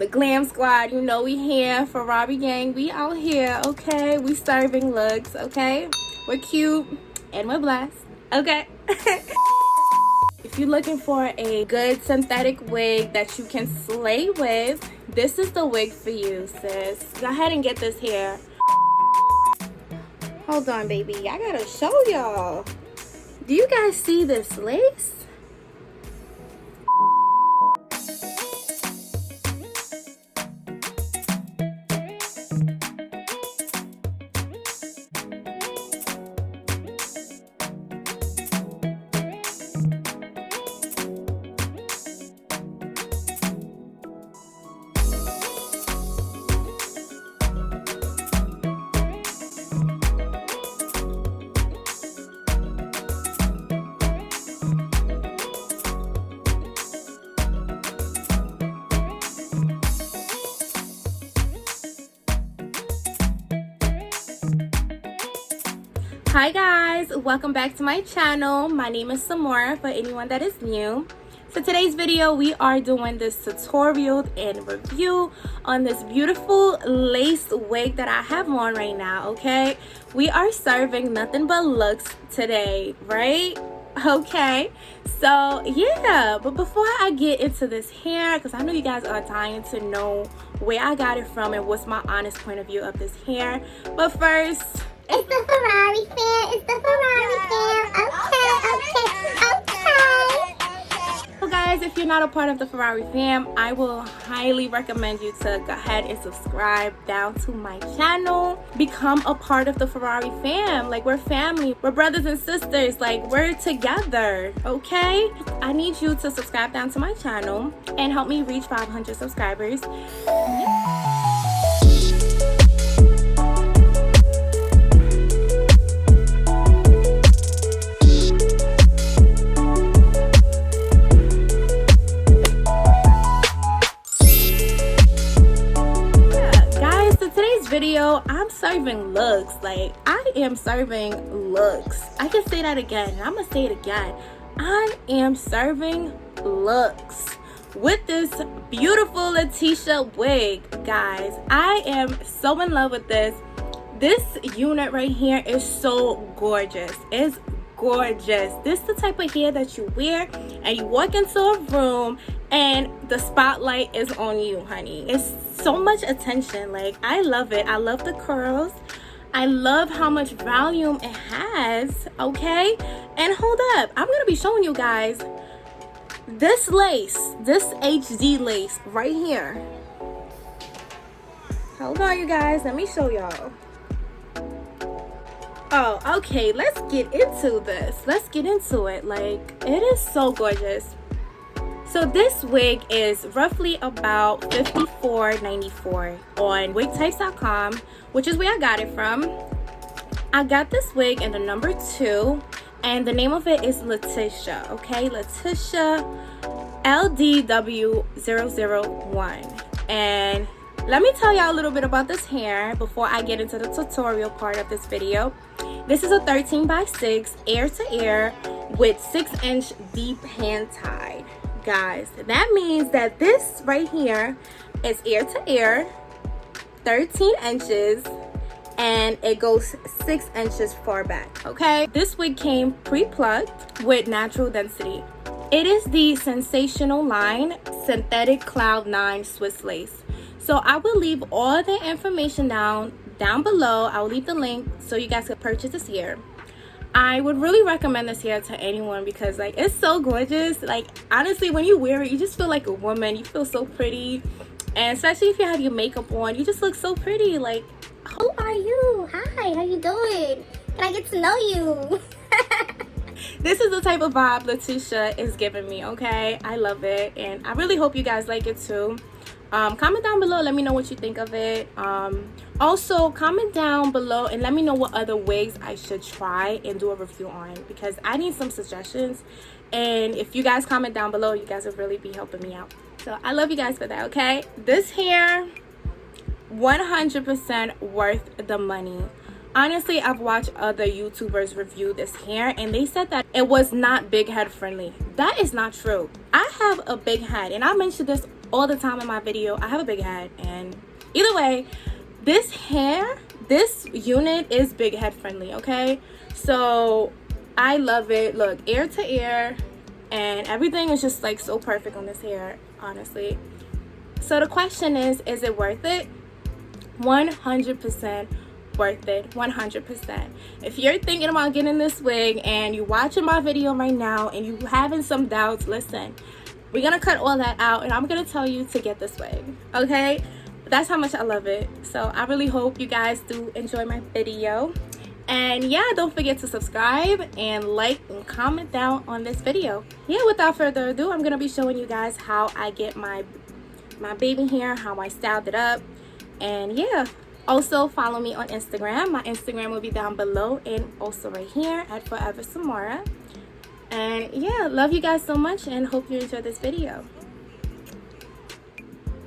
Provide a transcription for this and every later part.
The glam squad, you know we here. Ferrari gang, we out here, okay? We serving looks, okay? We're cute and we're blessed, okay? If you're looking for a good synthetic wig that you can slay with, this is the wig for you, sis. Go ahead and get this hair. Hold on, baby. I gotta show y'all. Do you guys see this lace? Hi guys, welcome back to my channel. My name is Samora for anyone that is new. So today's video we are doing this tutorial and review on this beautiful lace wig that I have on right now, okay? We are serving nothing but looks today, right? Okay, so yeah, but before I get into this hair, because I know you guys are dying to know where I got it from and what's my honest point of view of this hair, but first, it's the Ferrari fan. It's the Ferrari fan. Okay. So guys, if you're not a part of the Ferrari fam, I will highly recommend you to go ahead and subscribe down to my channel. Become a part of the Ferrari fam. Like, we're family. We're brothers and sisters. Like, we're together. Okay? I need you to subscribe down to my channel and help me reach 500 subscribers. Video, I'm serving looks. Like, I am serving looks. I can say that again, and I'm gonna say it again. I am serving looks with this beautiful LATISHA wig, guys. I am so in love with this. This unit right here is so gorgeous. It's gorgeous. This is the type of hair that you wear and you walk into a room and the spotlight is on you, honey. It's so much attention. Like, I love it. I love the curls. I love how much volume it has, okay? And hold up, I'm gonna be showing you guys this lace, this HD lace right here. Hold on, you guys, let me show y'all. Oh, okay, let's get into this. Let's get into it. Like, it is so gorgeous. So this wig is roughly about $54.94 on wigtypes.com, which is where I got it from. I got this wig in the number 2, and the name of it is LATISHA, okay? LATISHA LDW001. And let me tell y'all a little bit about this hair before I get into the tutorial part of this video. This is a 13x6 ear to ear with 6-inch deep hand tied. Guys, that means that this right here is ear to ear, 13 inches, and it goes 6 inches far back, okay? This wig came pre-plucked with natural density. It is the Sensational line synthetic cloud 9 Swiss lace. So I will leave all the information down below. I will leave the link so you guys can purchase this here. I would really recommend this hair to anyone because, like, it's so gorgeous. Like, honestly, when you wear it, you just feel like a woman. You feel so pretty, and especially if you have your makeup on, you just look so pretty. Like, who are you? Hi, how you doing? Can I get to know you? This is the type of vibe LATISHA is giving me, okay? I love it, and I really hope you guys like it too. Comment down below, let me know what you think of it. Also, comment down below and let me know what other wigs I should try and do a review on, because I need some suggestions, and if you guys comment down below, you guys will really be helping me out. So I love you guys for that, okay? This hair, 100% worth the money. Honestly, I've watched other YouTubers review this hair and they said that it was not big head friendly. That is not true. I have a big head and I mention this all the time in my video. I have a big head, and either way, this unit is big head friendly, okay? So I love it. Look, ear to ear, and everything is just like so perfect on this hair, honestly. So the question is it worth it? 100% worth it. 100%. If you're thinking about getting this wig and you're watching my video right now and you having some doubts, listen, we're gonna cut all that out and I'm gonna tell you to get this wig, okay? That's how much I love it. So I really hope you guys do enjoy my video. And yeah, don't forget to subscribe and like and comment down on this video. Yeah, without further ado, I'm gonna be showing you guys how I get my baby hair, how I styled it up. And yeah, also follow me on Instagram. My Instagram will be down below and also right here at Forever Samara. And yeah, love you guys so much and hope you enjoyed this video.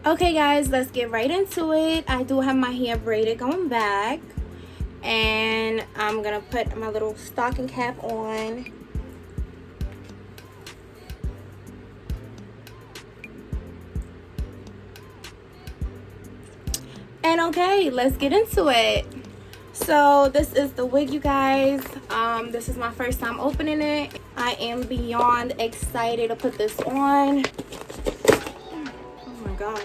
Okay guys, let's get right into it. I do have my hair braided going back, and I'm gonna put my little stocking cap on. And okay, let's get into it. So this is the wig, you guys. This is my first time opening it. I am beyond excited to put this on. Oh my god,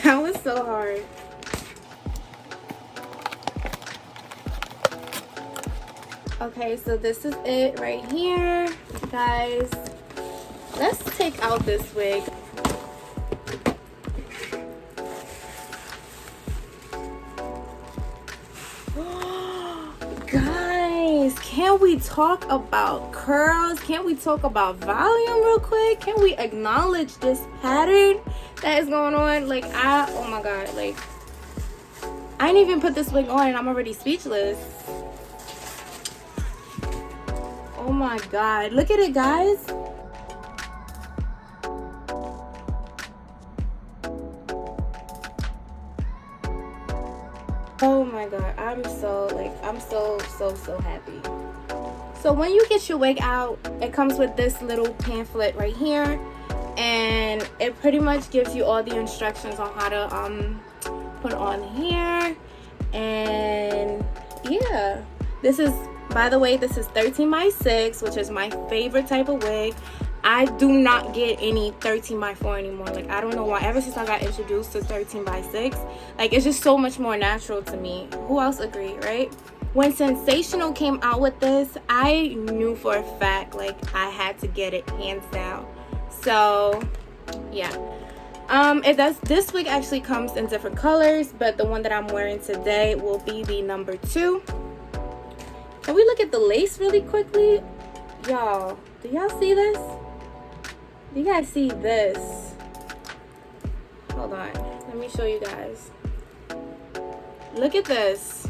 that was so hard. Okay, so this is it right here, guys. Let's take out this wig. Guys, can we talk about curls? Can we talk about volume real quick? Can we acknowledge this pattern that is going on? Like, oh my god, like, I didn't even put this wig on and I'm already speechless. Oh my god, look at it, guys. Oh my god, I'm so happy. So when you get your wig out, it comes with this little pamphlet right here, and it pretty much gives you all the instructions on how to put on the hair. And yeah, this is, by the way, this is 13x6, which is my favorite type of wig. I do not get any 13x4 anymore. Like, I don't know why. Ever since I got introduced to 13x6, like, it's just so much more natural to me. Who else agree, right? When Sensational came out with this, I knew for a fact, like, I had to get it hands down. So yeah, this wig actually comes in different colors, but the one that I'm wearing today will be the number 2. Can we look at the lace really quickly? Y'all, do y'all see this? Do you guys see this? Hold on, let me show you guys. Look at this.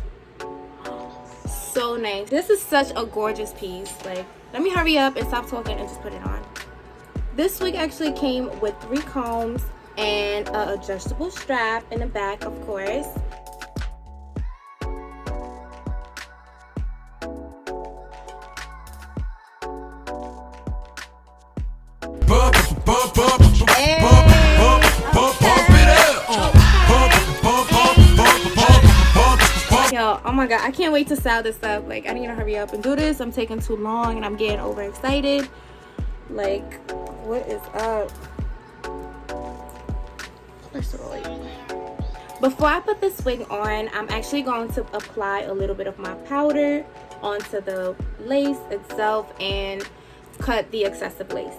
So nice. This is such a gorgeous piece. Like, let me hurry up and stop talking and just put it on. This wig actually came with 3 combs and an adjustable strap in the back, of course. Yo, oh my god, I can't wait to style this up. Like, I need to hurry up and do this. I'm taking too long and I'm getting overexcited. Like, what is up? First of all, before I put this wig on, I'm actually going to apply a little bit of my powder onto the lace itself and cut the excessive lace.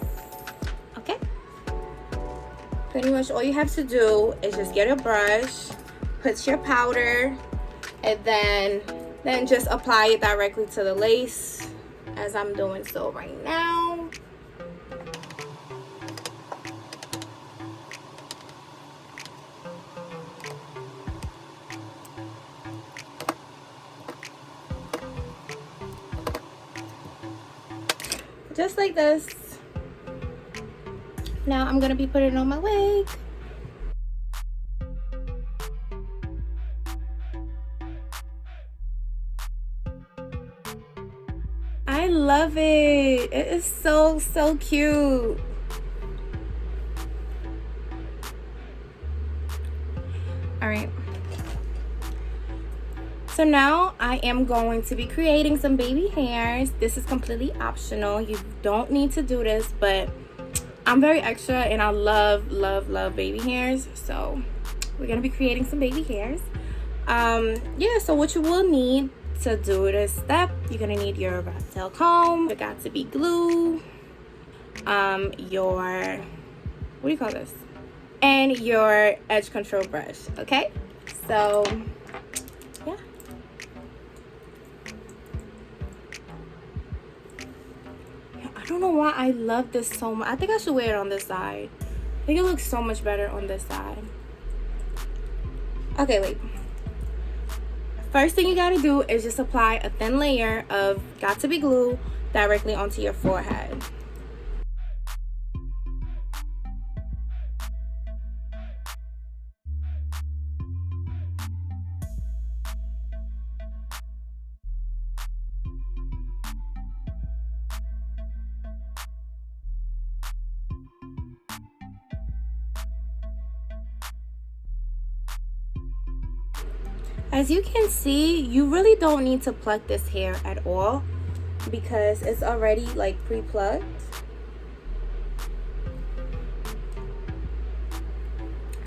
Okay? Pretty much all you have to do is just get a brush, put your powder, and then just apply it directly to the lace, as I'm doing so right now. Just like this. Now I'm gonna be putting it on my wig. I love it. It is so cute. All right. So now I am going to be creating some baby hairs. This is completely optional. You don't need to do this, but I'm very extra and I love baby hairs. So we're gonna be creating some baby hairs. Yeah, so what you will need to do this step, you're gonna need your rat tail comb, your got to be glue, your, what do you call this? And your edge control brush, okay? So, yeah. I don't know why I love this so much. I think I should wear it on this side. I think it looks so much better on this side. Okay, wait. First thing you gotta do is just apply a thin layer of got to be glue directly onto your forehead. As you can see, you really don't need to pluck this hair at all because it's already like pre-plucked.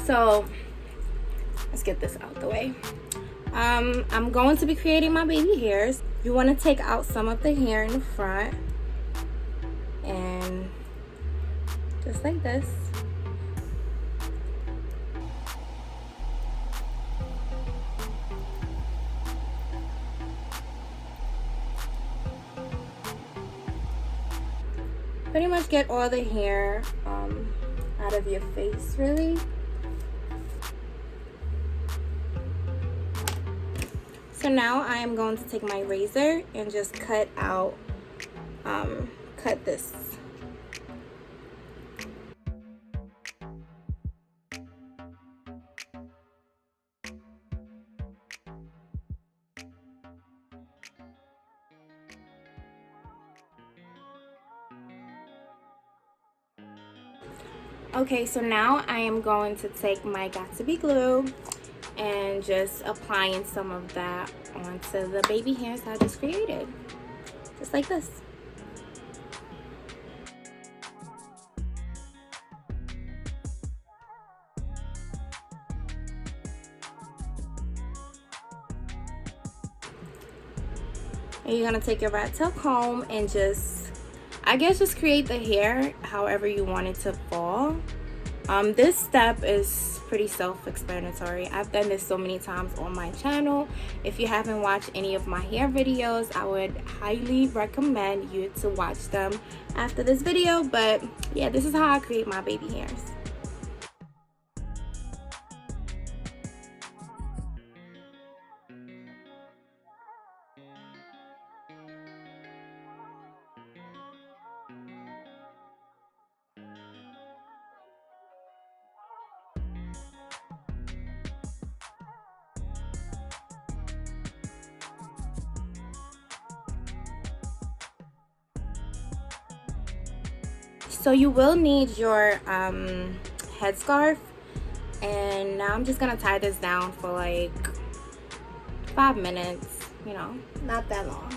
So let's get this out the way. I'm going to be creating my baby hairs. You want to take out some of the hair in the front and just like this. Pretty much get all the hair out of your face, really. So now I am going to take my razor and just cut out, cut this. Okay, so now I am going to take my got to be glue and just applying some of that onto the baby hairs I just created, just like this. And you're gonna take your rat tail comb and just, I guess, just create the hair however you want it to fall. This step is pretty self-explanatory. I've done this so many times on my channel. If you haven't watched any of my hair videos, I would highly recommend you to watch them after this video. But yeah, this is how I create my baby hairs. So you will need your headscarf, and now I'm just gonna tie this down for like 5 minutes, you know, not that long.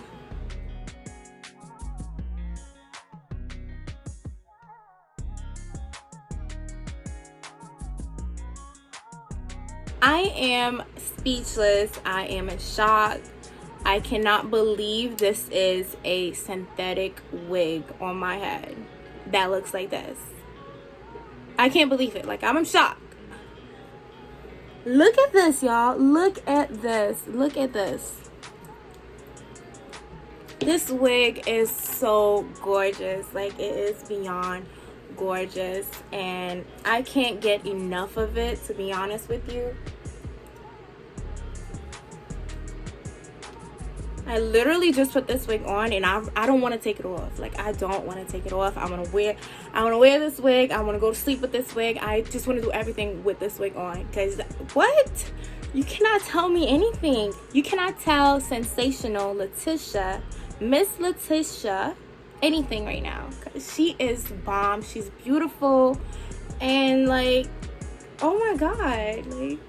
I am speechless. I am in shock. I cannot believe this is a synthetic wig on my head that looks like this. I can't believe it. Like, I'm in shock. Look at this, y'all. Look at this. Look at this. This wig is so gorgeous. Like, it is beyond gorgeous, and I can't get enough of it, to be honest with you. I literally just put this wig on, and I don't want to take it off. Like, I don't want to take it off. I want to wear this wig. I want to go to sleep with this wig. I just want to do everything with this wig on. Because what? You cannot tell me anything. You cannot tell Sensational LATISHA, Miss LATISHA, anything right now. Cause she is bomb. She's beautiful, and like, oh my god, like,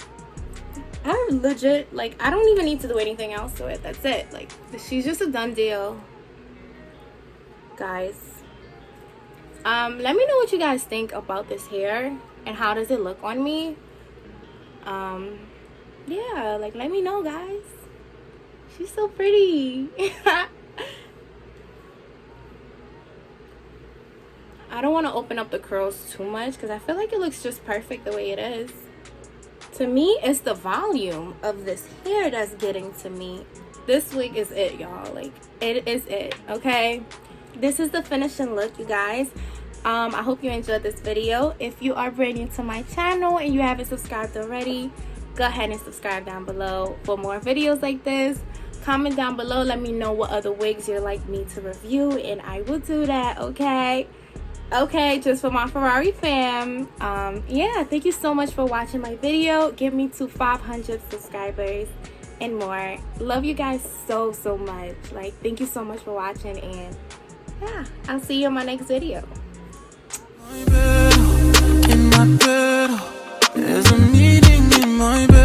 legit, like, I don't even need to do anything else to it. That's it. Like, she's just a done deal, guys. Let me know what you guys think about this hair and how does it look on me. Yeah, like, let me know, guys. She's so pretty. I don't want to open up the curls too much because I feel like it looks just perfect the way it is. To me, it's the volume of this hair that's getting to me. This wig is it, y'all. Like, it is it, okay? This is the finishing look, you guys. I hope you enjoyed this video. If you are brand new to my channel and you haven't subscribed already, go ahead and subscribe down below for more videos like this. Comment down below, let me know what other wigs you'd like me to review, and I will do that, okay? Okay, just for my Ferrari fam. Yeah, thank you so much for watching my video. Get me to 500 subscribers and more. Love you guys so much. Like, thank you so much for watching, and yeah, I'll see you in my next video. In my bed, there's a meeting in my bed.